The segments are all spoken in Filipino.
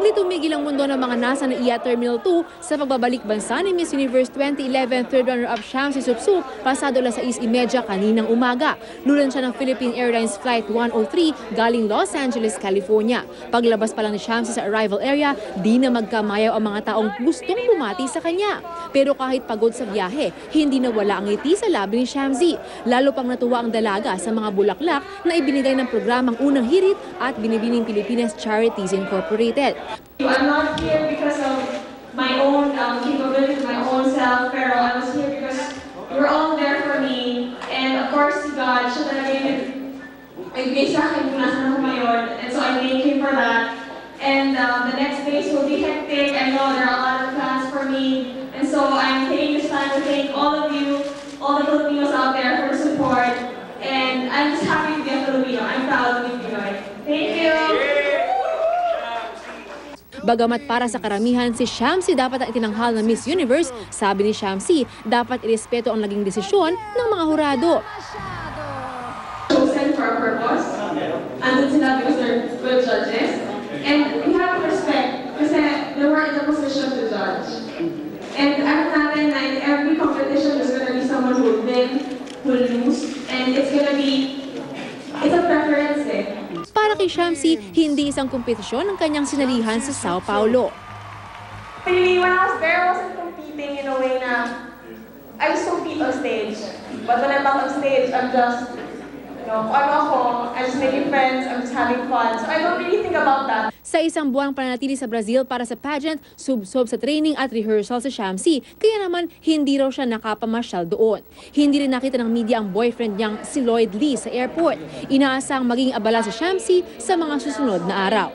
Hindi tumigil ang mundo ng mga nasa NAIA Terminal 2 sa pagbabalik bansa ni Miss Universe 2011 third runner-up Shamsi Supsup pasado 6:30 kaninang umaga. Lulan siya ng Philippine Airlines Flight 103 galing Los Angeles, California. Paglabas pa lang ni Shamsi sa arrival area, di na magkamayaw ang mga taong gustong bumati sa kanya. Pero kahit pagod sa biyahe, hindi nawala ang ngiti sa labi ni Shamsi. Lalo pang natuwa ang dalaga sa mga bulaklak na ibinigay ng programang Unang Hirit at Binibining Pilipinas Charities Incorporated. I'm not here because of my own capabilities, my own self, pero I was here because you're all there for me. And of course, si God, siya talaga yung nagbigay sa akin kung nasan ako ngayon. And so I thank Him for that. And the next days will be hectic. I know there are a lot of plans for me. And so I'm taking this time to thank all of you, all the Filipinos out there for the support. And I'm just happy to be a Filipino. I'm proud to be Pinoy. Thank you! Bagamat para sa karamihan si Shamsi dapat ang itinanghal na Miss Universe, sabi ni Shamsi, dapat irespeto ang naging desisyon ng mga hurado. Chosen for a purpose, andun sila because they're good judges, and we have to respect kasi they were in the position to judge. And alam natin na in every competition there's gonna be someone who will win, who will lose, and it's a preference eh. Para kay Shamsi, hindi isang kompetisyon ang kanyang sinalihan sa Sao Paulo. Really, when I was there, I wasn't competing in a way na I just compete on stage. But when I'm not on stage, I'm just, kung ano ako, I'm just making friends, I'm just having fun. So I don't really think about that. Sa isang buwang pananatili sa Brazil para sa pageant, sub-sob sa training at rehearsal sa Shamsi, kaya naman hindi raw siya nakapamasyal doon. Hindi rin nakita ng media ang boyfriend niyang si Lloyd Lee sa airport. Inaasang maging abala si Shamsi sa mga susunod na araw.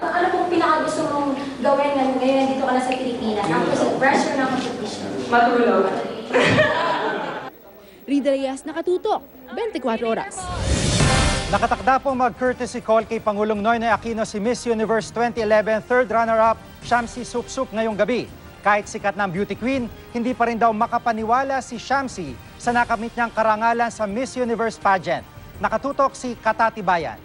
Ano pong pinakagusto mong gawin ngayon nandito ka na sa Pilipinas? After sa pressure ng competition? Matulog. Rida Reyes, Nakatutok, 24 Oras. Nakatakda pong mag-courtesy call kay Pangulong Noynoy Aquino si Miss Universe 2011 third runner-up Shamsi Supsup ngayong gabi. Kahit sikat ng beauty queen, hindi pa rin daw makapaniwala si Shamsi sa nakamit niyang karangalan sa Miss Universe pageant. Nakatutok si Katati Bayan.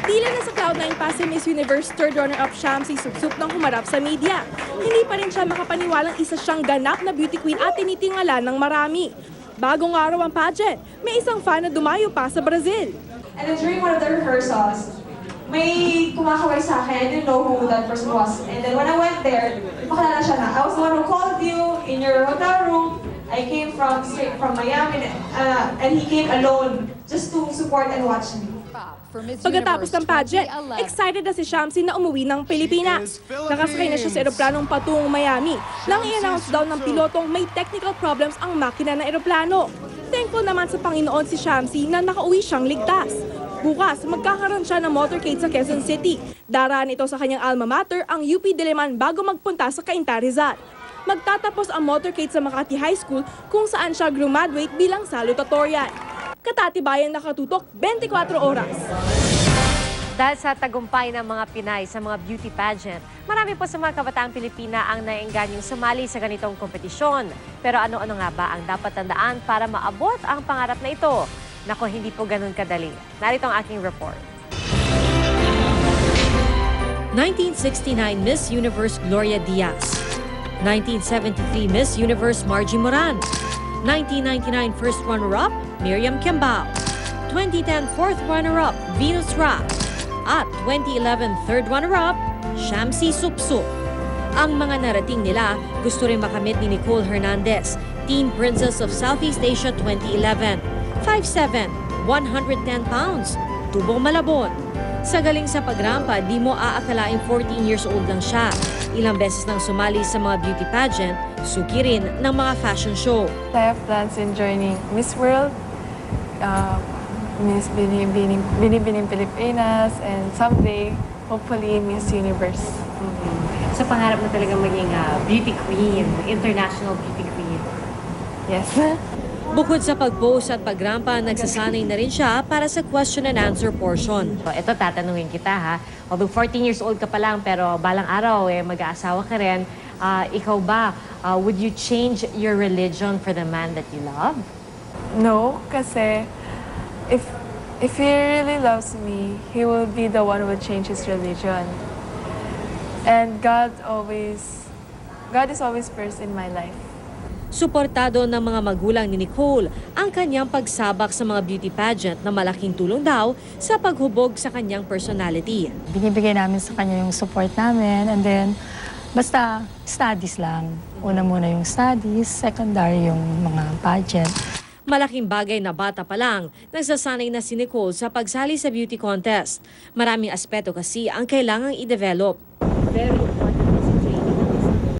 Tila na sa Cloud9 pa si Miss Universe third runner-up Shamsi Supsup nang humarap sa media. Hindi pa rin siya makapaniwalang isa siyang ganap na beauty queen at tinitingala ng marami. Bagong araw ang pageant, may isang fan na dumayo pa sa Brazil. And then during one of the rehearsals, may kumakaway sa akin. I didn't know who that person was. And then when I went there, makalala siya na. I was the one who called you in your hotel room. I came straight from Miami and he came alone just to support and watch me. Pagkatapos ng pageant, excited na si Shamsi na umuwi ng Pilipinas. Nakasakay na siya sa eroplanong patungong Miami nang i-announce daw ng pilotong may technical problems ang makina ng eroplano. Thankful naman sa Panginoon si Shamsi na nakauwi siyang ligtas. Bukas, magkakaroon siya ng motorcade sa Quezon City. Daraan ito sa kanyang alma mater, ang UP Diliman, bago magpunta sa Cainta, Rizal. Magtatapos ang motorcade sa Makati High School kung saan siya graduate bilang salutatorian. Katati Bayan, Nakatutok, 24 Oras. Dahil sa tagumpay ng mga Pinay sa mga beauty pageant, marami po sa mga kabataang Pilipina ang naengganyong sumali sa ganitong kompetisyon. Pero ano-ano nga ba ang dapat tandaan para maabot ang pangarap na ito? Nako, hindi po ganun kadali. Narito ang aking report. 1969 Miss Universe Gloria Diaz. 1973 Miss Universe Margie Moran. 1999 first runner-up, Miriam Kimbao. 2010 fourth runner-up, Venus Ra. At 2011 third runner-up, Shamsi Supsup. Ang mga narating nila gusto rin makamit ni Nicole Hernandez, Teen Princess of Southeast Asia 2011. 5'7", 110 pounds, tubong Malabon. Sa galing sa pagrampa, di mo aakalaing 14 years old lang siya. Ilang beses nang sumali sa mga beauty pageant, suki rin ng mga fashion show. I have plans in joining Miss World, Miss Binibining Pilipinas, and someday, hopefully, Miss Universe. So pangarap mo talaga maging beauty queen, international beauty queen? Yes. Bukod sa pag-pose at pagrampa, nagsasanay na rin siya para sa question and answer portion. So, ito tatanungin kita ha. Although 14 years old ka pa lang, pero balang araw mag-aasawa ka rin. Ikaw ba, would you change your religion for the man that you love? No, kasi if If he really loves me, he will be the one who will change his religion. And God is always first in my life. Suportado ng mga magulang ni Nicole ang kanyang pagsabak sa mga beauty pageant na malaking tulong daw sa paghubog sa kanyang personality. Binibigay namin sa kanya yung support namin, and then basta studies lang. Una muna yung studies, secondary yung mga pageant. Malaking bagay na bata pa lang, nagsasanay na si Nicole sa pagsali sa beauty contest. Maraming aspeto kasi ang kailangang i-develop. Very